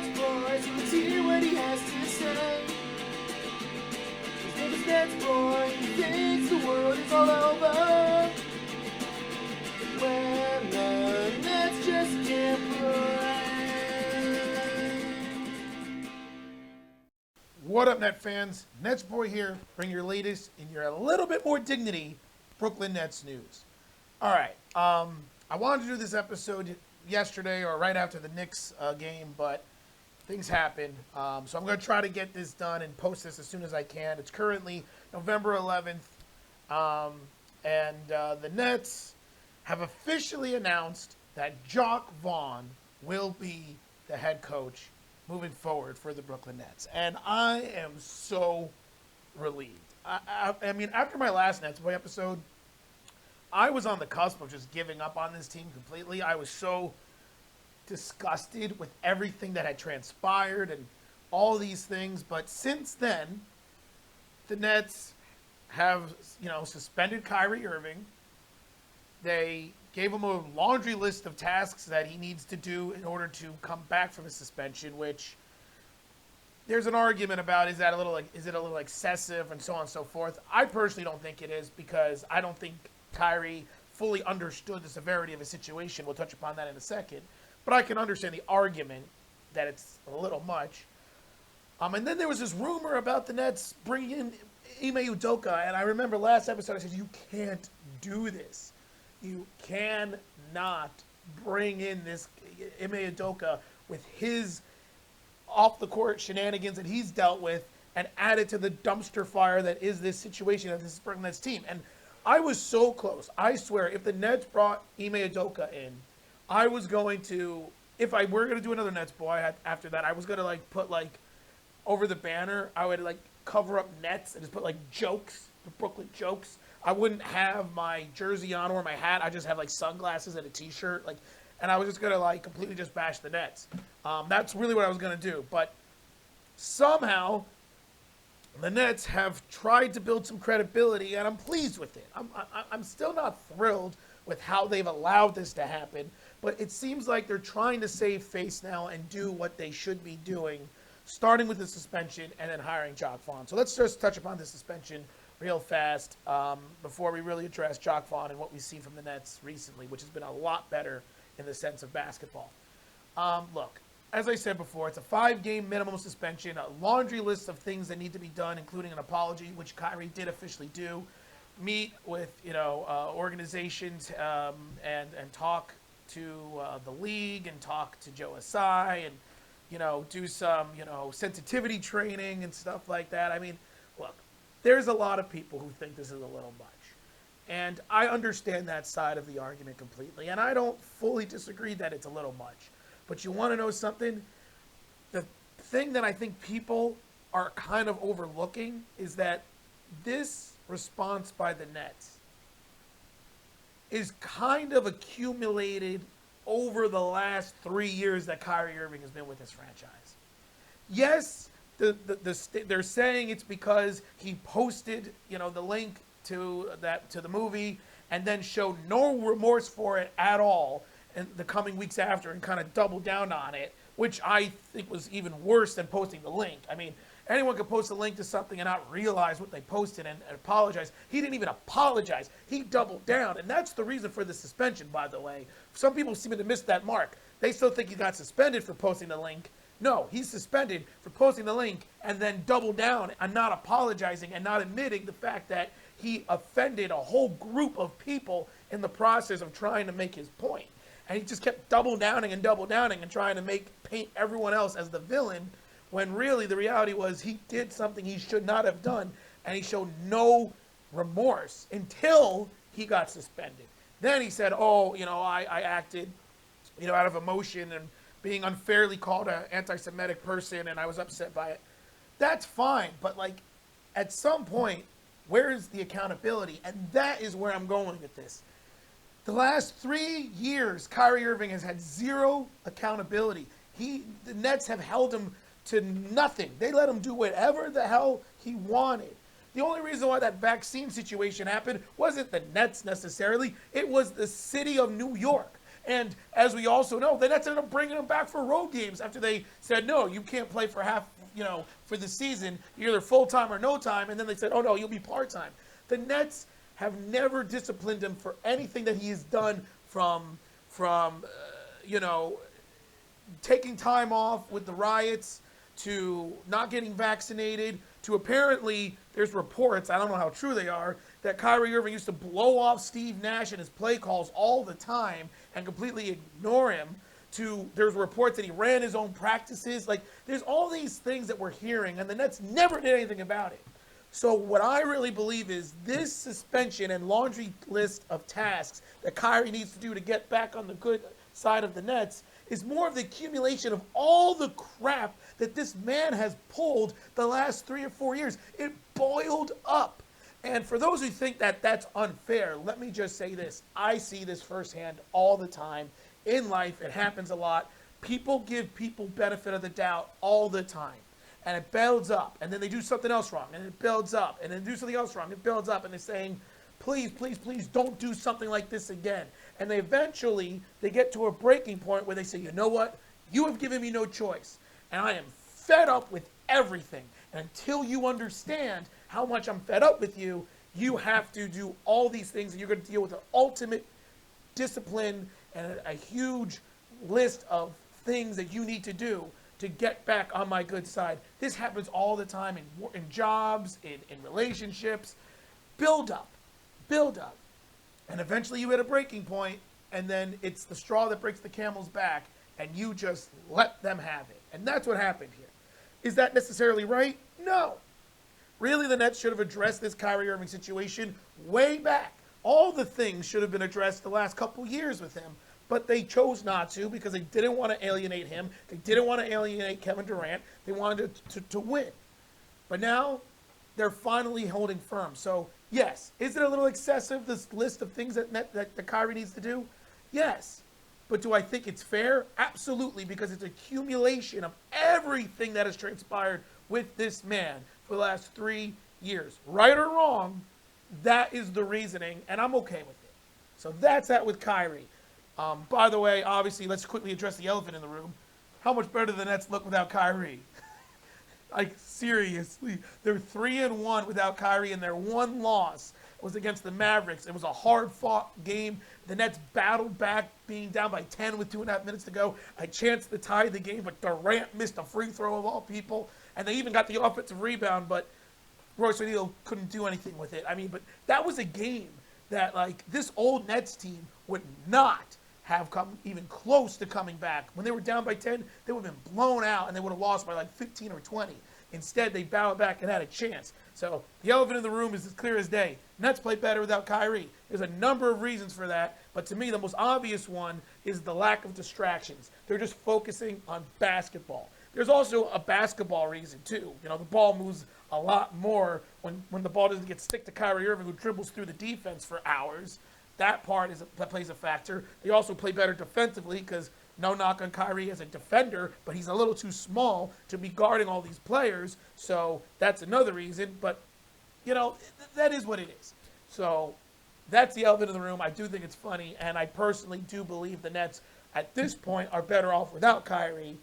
NetsBoy, so let's hear what he has to say. His name is NetsBoy, he thinks the world is all over when the Nets just can't play. What up, Net fans? NetsBoy here, bring your latest in your a little bit more dignity Brooklyn Nets news. All right, I wanted to do this episode yesterday or right after the Knicks game, but things happened. So I'm going to try to get this done and post this as soon as I can. It's currently November 11th, and the Nets have officially announced that Jacque Vaughn will be the head coach moving forward for the Brooklyn Nets. And I am so relieved. I mean, after my last NetsBoy episode, I was on the cusp of just giving up on this team completely. I was so disgusted with everything that had transpired and all these things. But since then, the Nets have, suspended Kyrie Irving. They gave him a laundry list of tasks that he needs to do in order to come back from his suspension, which there's an argument about is it a little excessive and so on and so forth. I personally don't think it is because I don't think Kyrie fully understood the severity of his situation. We'll touch upon that in a second. But I can understand the argument that it's a little much. And then there was this rumor about the Nets bringing in Ime Udoka. And I remember last episode I said, you can't do this. You cannot bring in this Ime Udoka with his off-the-court shenanigans that he's dealt with and add it to the dumpster fire that is this situation of this Brooklyn Nets team. And I was so close. I swear, if the Nets brought Ime Udoka in, I was going to, if I were going to do another NetsBoy after that, I was going to put over the banner, I would cover up Nets and just put jokes, the Brooklyn jokes. I wouldn't have my jersey on or my hat. I just have sunglasses and a t-shirt, and I was just going to completely just bash the Nets. That's really what I was going to do. But somehow the Nets have tried to build some credibility, and I'm pleased with it. I'm still not thrilled with how they've allowed this to happen, but it seems like they're trying to save face now and do what they should be doing, starting with the suspension and then hiring Jacque Vaughn. So let's just touch upon the suspension real fast before we really address Jacque Vaughn and what we see from the Nets recently, which has been a lot better in the sense of basketball. Look, as I said before, it's a 5-game minimum suspension, a laundry list of things that need to be done, including an apology, which Kyrie did officially do, meet with organizations and talk to the league and talk to Joe Asai and do some sensitivity training and stuff like that. I mean, look, there's a lot of people who think this is a little much, and I understand that side of the argument completely, and I don't fully disagree that it's a little much. But you want to know something? The thing that I think people are kind of overlooking is that this response by the Nets is kind of accumulated over the last 3 years that Kyrie Irving has been with this franchise. Yes, they're saying it's because he posted, the link to the movie and then showed no remorse for it at all in the coming weeks after and kind of doubled down on it, which I think was even worse than posting the link. I mean, anyone could post a link to something and not realize what they posted and apologize. He didn't even apologize. He doubled down. And that's the reason for the suspension, by the way. Some people seem to miss that mark. They still think he got suspended for posting the link. No, he's suspended for posting the link and then doubled down and not apologizing and not admitting the fact that he offended a whole group of people in the process of trying to make his point. And he just kept double downing and trying to paint everyone else as the villain, when really the reality was he did something he should not have done, and he showed no remorse until he got suspended. Then he said, I acted, out of emotion and being unfairly called an anti-Semitic person, and I was upset by it. That's fine, but at some point, where is the accountability? And that is where I'm going with this. The last 3 years, Kyrie Irving has had zero accountability. The Nets have held him to nothing. They let him do whatever the hell he wanted. The only reason why that vaccine situation happened wasn't the Nets necessarily. It was the city of New York. And as we also know, the Nets ended up bringing him back for road games after they said, no, you can't play for half, for the season. You're either full-time or no time. And then they said, oh, no, you'll be part-time. The Nets have never disciplined him for anything that he has done from taking time off with the riots to not getting vaccinated to apparently there's reports, I don't know how true they are, that Kyrie Irving used to blow off Steve Nash in his play calls all the time and completely ignore him. There's reports that he ran his own practices. Like, there's all these things that we're hearing, and the Nets never did anything about it. So what I really believe is this suspension and laundry list of tasks that Kyrie needs to do to get back on the good side of the Nets is more of the accumulation of all the crap that this man has pulled the last 3 or 4 years. It boiled up. And for those who think that that's unfair, let me just say this. I see this firsthand all the time. In life, it happens a lot. People give people benefit of the doubt all the time. And it builds up. And then they do something else wrong. And it builds up. And then do something else wrong. It builds up. And they're saying, please, please, please don't do something like this again. And they get to a breaking point where they say, you know what? You have given me no choice. And I am fed up with everything. And until you understand how much I'm fed up with you, you have to do all these things. And you're going to deal with an ultimate discipline and a huge list of things that you need to do to get back on my good side. This happens all the time in jobs, in relationships. Build up. And eventually you hit a breaking point, and then it's the straw that breaks the camel's back, and you just let them have it. And that's what happened here. Is that necessarily right? No. Really, the Nets should have addressed this Kyrie Irving situation way back. All the things should have been addressed the last couple years with him, but they chose not to because they didn't want to alienate him. They didn't want to alienate Kevin Durant. They wanted to win. But now they're finally holding firm. So, yes, is it a little excessive, this list of things that Kyrie needs to do? Yes. But do I think it's fair? Absolutely, because it's accumulation of everything that has transpired with this man for the last 3 years. Right or wrong, that is the reasoning, and I'm okay with it. So that's that with Kyrie. By the way, obviously, let's quickly address the elephant in the room. How much better do the Nets look without Kyrie? Like, seriously, they're 3-1 without Kyrie, and their one loss was against the Mavericks. It was a hard-fought game. The Nets battled back, being down by 10 with 2.5 minutes to go. A chance to tie the game, but Durant missed a free throw of all people, and they even got the offensive rebound, but Royce O'Neal couldn't do anything with it. I mean, but that was a game that, like, this old Nets team would not have come even close to coming back. When they were down by 10, they would have been blown out, and they would have lost by like 15 or 20. Instead, they bowed back and had a chance. So the elephant in the room is as clear as day. Nets play better without Kyrie. There's a number of reasons for that, but to me, the most obvious one is the lack of distractions. They're just focusing on basketball. There's also a basketball reason, too. You know, the ball moves a lot more when the ball doesn't get stick to Kyrie Irving, who dribbles through the defense for hours. That plays a factor. They also play better defensively because no knock on Kyrie as a defender, but he's a little too small to be guarding all these players. So that's another reason. But, that is what it is. So that's the elephant in the room. I do think it's funny, and I personally do believe the Nets at this point are better off without Kyrie.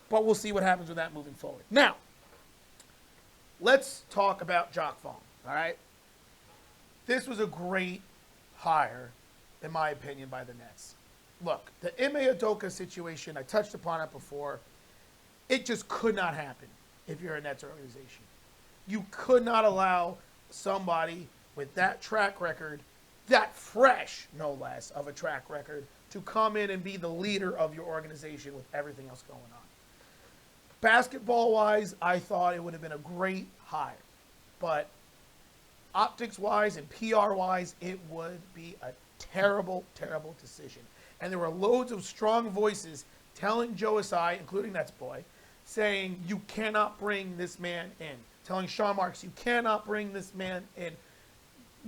But we'll see what happens with that moving forward. Now, let's talk about Jacque Vaughn, all right? This was a great hire, in my opinion, by the Nets. Look, the Ime Udoka situation, I touched upon it before. It just could not happen if you're a Nets organization. You could not allow somebody with that track record, that fresh, no less, of a track record, to come in and be the leader of your organization with everything else going on. Basketball-wise, I thought it would have been a great hire. But optics-wise and PR-wise, it would be a terrible, terrible decision. And there were loads of strong voices telling Joe Asai, including NetsBoy, saying, you cannot bring this man in. Telling Sean Marks, you cannot bring this man in.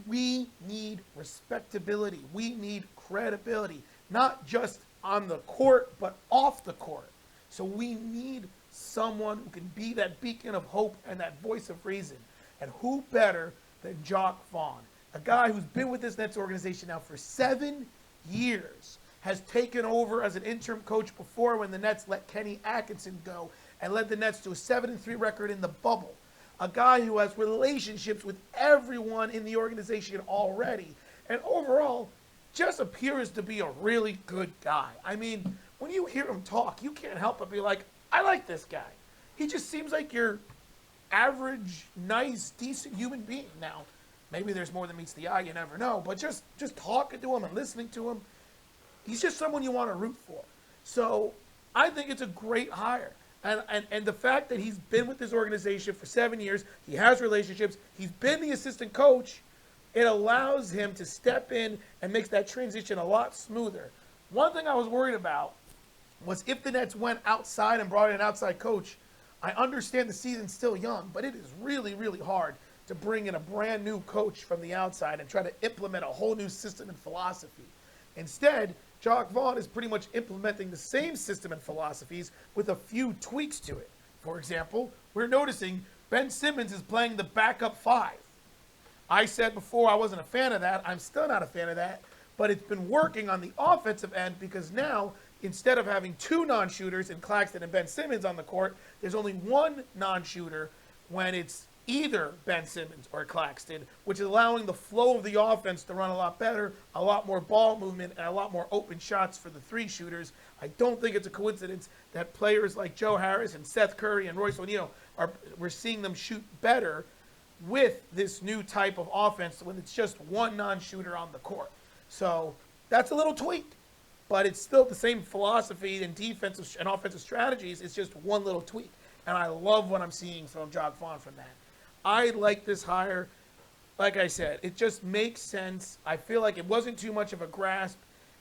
We need respectability. We need credibility. Not just on the court, but off the court. So we need someone who can be that beacon of hope and that voice of reason. And who better than Jacque Vaughn, a guy who's been with this Nets organization now for 7 years. has taken over as an interim coach before when the Nets let Kenny Atkinson go and led the Nets to a 7-3 record in the bubble. A guy who has relationships with everyone in the organization already, and overall just appears to be a really good guy. I mean, when you hear him talk, you can't help but be like, I like this guy. He just seems like your average, nice, decent human being. Now, maybe there's more than meets the eye, you never know, but just talking to him and listening to him, he's just someone you want to root for. So I think it's a great hire. And the fact that he's been with this organization for 7 years, he has relationships, he's been the assistant coach, it allows him to step in and makes that transition a lot smoother. One thing I was worried about was if the Nets went outside and brought in an outside coach. I understand the season's still young, but it is really, really hard to bring in a brand new coach from the outside and try to implement a whole new system and philosophy. Instead, Jacque Vaughn is pretty much implementing the same system and philosophies with a few tweaks to it. For example, we're noticing Ben Simmons is playing the backup five. I said before I wasn't a fan of that. I'm still not a fan of that, but it's been working on the offensive end because now, instead of having two non-shooters in Claxton and Ben Simmons on the court, there's only one non-shooter when it's either Ben Simmons or Claxton, which is allowing the flow of the offense to run a lot better, a lot more ball movement, and a lot more open shots for the three shooters. I don't think it's a coincidence that players like Joe Harris and Seth Curry and Royce O'Neal, we're seeing them shoot better with this new type of offense when it's just one non-shooter on the court. So that's a little tweak, but it's still the same philosophy and defensive and offensive strategies. It's just one little tweak. And I love what I'm seeing from Jacque Vaughn from that. I like this hire. Like I said, it just makes sense. I feel like it wasn't too much of a grasp,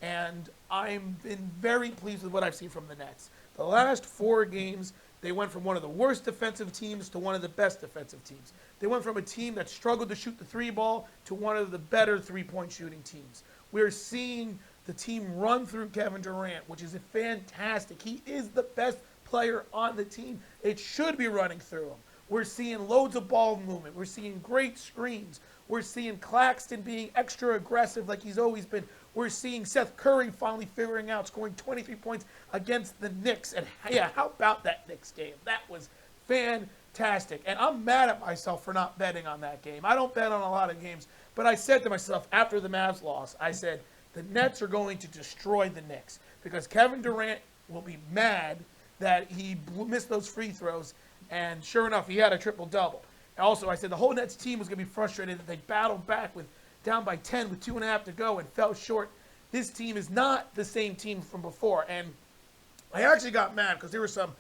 and I've been very pleased with what I've seen from the Nets. The last 4 games, they went from one of the worst defensive teams to one of the best defensive teams. They went from a team that struggled to shoot the three ball to one of the better three-point shooting teams. We're seeing the team run through Kevin Durant, which is fantastic. He is the best player on the team. It should be running through him. We're seeing loads of ball movement. We're seeing great screens. We're seeing Claxton being extra aggressive like he's always been. We're seeing Seth Curry finally figuring out scoring 23 points against the Knicks. And yeah, how about that Knicks game? That was fantastic. And I'm mad at myself for not betting on that game. I don't bet on a lot of games. But I said to myself after the Mavs loss, I said, the Nets are going to destroy the Knicks because Kevin Durant will be mad that he missed those free throws. And sure enough, he had a triple-double. Also, I said the whole Nets team was going to be frustrated that they battled back with down by 10 with 2.5 to go and fell short. This team is not the same team from before. And I actually got mad because there were some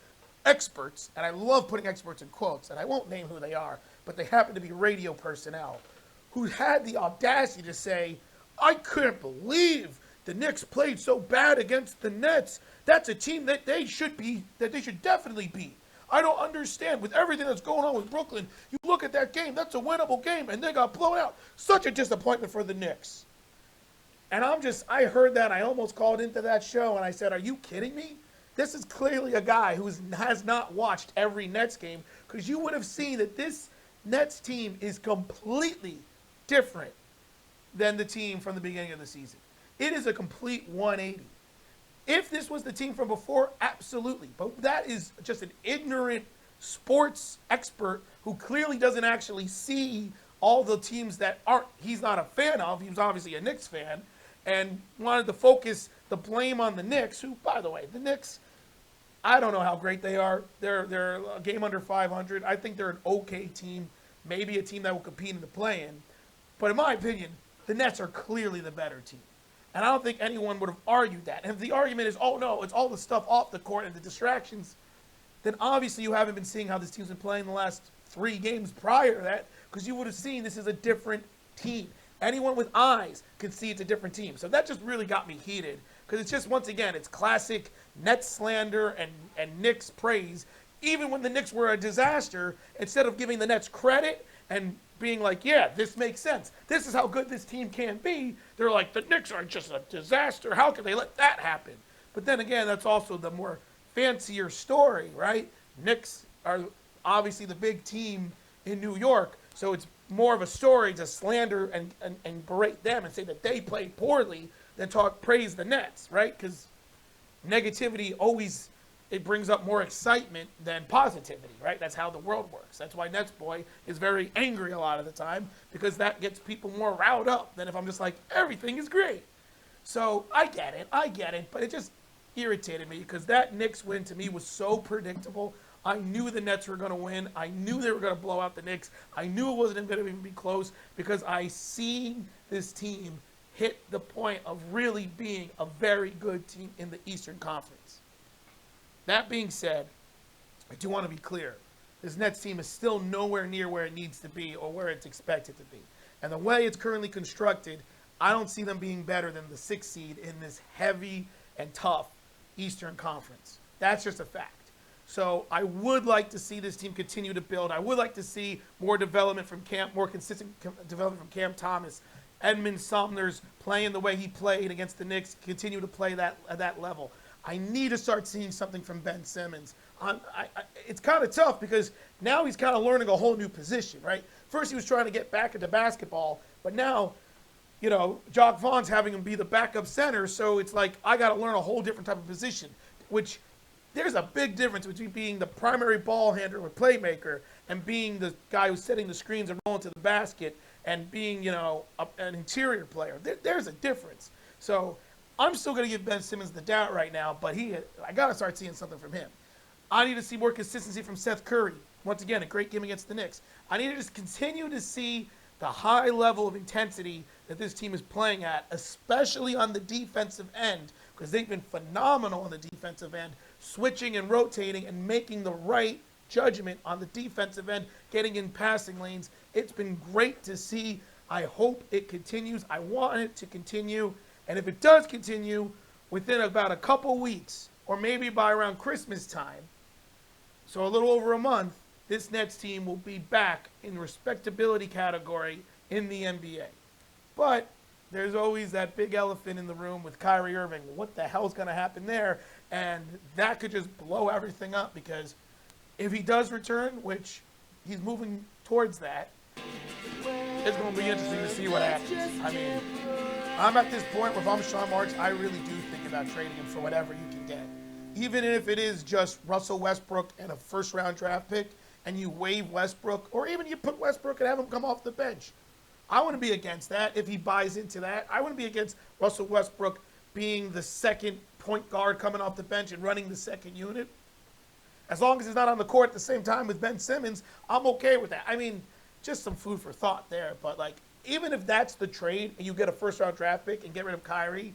experts, and I love putting experts in quotes, and I won't name who they are, but they happen to be radio personnel, who had the audacity to say, I couldn't believe the Knicks played so bad against the Nets. That's a team that they should definitely beat. I don't understand. With everything that's going on with Brooklyn, you look at that game, that's a winnable game, and they got blown out. Such a disappointment for the Knicks. And I heard that, I almost called into that show, and I said, are you kidding me? This is clearly a guy who has not watched every Nets game, because you would have seen that this Nets team is completely different than the team from the beginning of the season. It is a complete 180. If this was the team from before, absolutely. But that is just an ignorant sports expert who clearly doesn't actually see all the teams that he's not a fan of. He was obviously a Knicks fan and wanted to focus the blame on the Knicks, who, by the way, the Knicks, I don't know how great they are. They're a game under 500. I think they're an okay team, maybe a team that will compete in the play-in. But in my opinion, the Nets are clearly the better team. And I don't think anyone would have argued that. And if the argument is, oh, no, it's all the stuff off the court and the distractions, then obviously you haven't been seeing how this team's been playing the last 3 games prior to that, because you would have seen this is a different team. Anyone with eyes can see it's a different team. So that just really got me heated, because it's just, once again, it's classic Nets slander and Knicks praise. Even when the Knicks were a disaster, instead of giving the Nets credit and being like, yeah, this makes sense. This is how good this team can be. They're like, the Knicks are just a disaster. How can they let that happen? But then again, that's also the more fancier story, right? Knicks are obviously the big team in New York, so it's more of a story to slander and berate them and say that they played poorly than praise the Nets, right? Because negativity always, it brings up more excitement than positivity, right? That's how the world works. That's why NetsBoy is very angry a lot of the time, because that gets people more riled up than if I'm just like, everything is great. So I get it, but it just irritated me because that Knicks win to me was so predictable. I knew the Nets were going to win. I knew they were going to blow out the Knicks. I knew it wasn't going to even be close because I seen this team hit the point of really being a very good team in the Eastern Conference. That being said, I do want to be clear. This Nets team is still nowhere near where it needs to be or where it's expected to be. And the way it's currently constructed, I don't see them being better than the 6th seed in this heavy and tough Eastern Conference. That's just a fact. So I would like to see this team continue to build. I would like to see more development from more consistent development from Cam Thomas. Edmund Sumner's playing the way he played against the Knicks, continue to play at that level. I need to start seeing something from Ben Simmons. It's kind of tough because now he's kind of learning a whole new position, right? First he was trying to get back into basketball, but now, you know, Jacque Vaughn's having him be the backup center, so it's like I got to learn a whole different type of position, which there's a big difference between being the primary ball handler or playmaker and being the guy who's setting the screens and rolling to the basket and being, you know, an interior player. There's a difference. So I'm still going to give Ben Simmons the doubt right now, but I got to start seeing something from him. I need to see more consistency from Seth Curry. Once again, a great game against the Knicks. I need to just continue to see the high level of intensity that this team is playing at, especially on the defensive end, because they've been phenomenal on the defensive end, switching and rotating and making the right judgment on the defensive end, getting in passing lanes. It's been great to see. I hope it continues. I want it to continue. And if it does continue within about a couple weeks, or maybe by around Christmas time, so a little over a month, this Nets team will be back in respectability category in the NBA. But there's always that big elephant in the room with Kyrie Irving. What the hell's going to happen there? And that could just blow everything up, because if he does return, which he's moving towards that, it's going to be interesting to see what happens. I mean, I'm at this point where if I'm Sean Marks, I really do think about trading him for whatever you can get. Even if it is just Russell Westbrook and a first-round draft pick, and you waive Westbrook, or even you put Westbrook and have him come off the bench. I wouldn't be against that if he buys into that. I wouldn't be against Russell Westbrook being the second point guard coming off the bench and running the second unit. As long as he's not on the court at the same time with Ben Simmons, I'm okay with that. I mean, just some food for thought there. But, like, even if that's the trade and you get a first-round draft pick and get rid of Kyrie,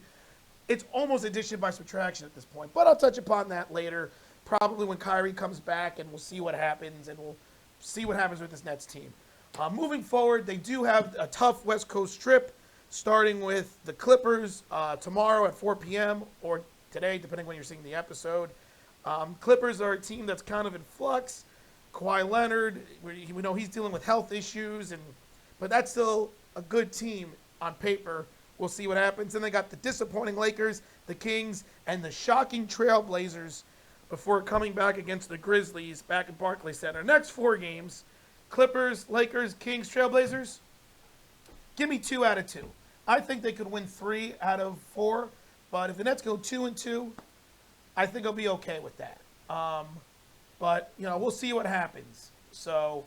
it's almost addition by subtraction at this point. But I'll touch upon that later, probably when Kyrie comes back, and we'll see what happens, and we'll see what happens with this Nets team. Moving forward, they do have a tough West Coast trip, starting with the Clippers tomorrow at 4 p.m. or today, depending when you're seeing the episode. Clippers are a team that's kind of in flux. Kawhi Leonard, we know he's dealing with health issues, but that's still a good team on paper. We'll see what happens. And they got the disappointing Lakers, the Kings, and the shocking Trailblazers before coming back against the Grizzlies back at Barclays Center. Next 4 games, Clippers, Lakers, Kings, Trailblazers. Give me 2 out of 2. I think they could win 3 out of 4, but if the Nets go 2-2, I think I'll be okay with that. But, you know, we'll see what happens. So,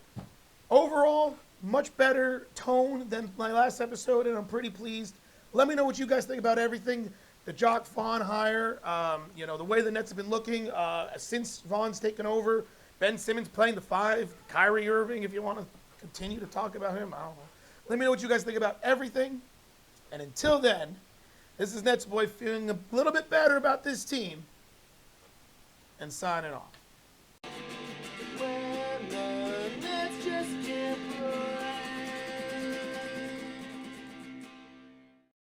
overall, much better tone than my last episode, and I'm pretty pleased. Let me know what you guys think about everything. The Jacque Vaughn hire, you know, the way the Nets have been looking since Vaughn's taken over. Ben Simmons playing the 5. Kyrie Irving, if you want to continue to talk about him, I don't know. Let me know what you guys think about everything. And until then, this is NetsBoy feeling a little bit better about this team and signing off.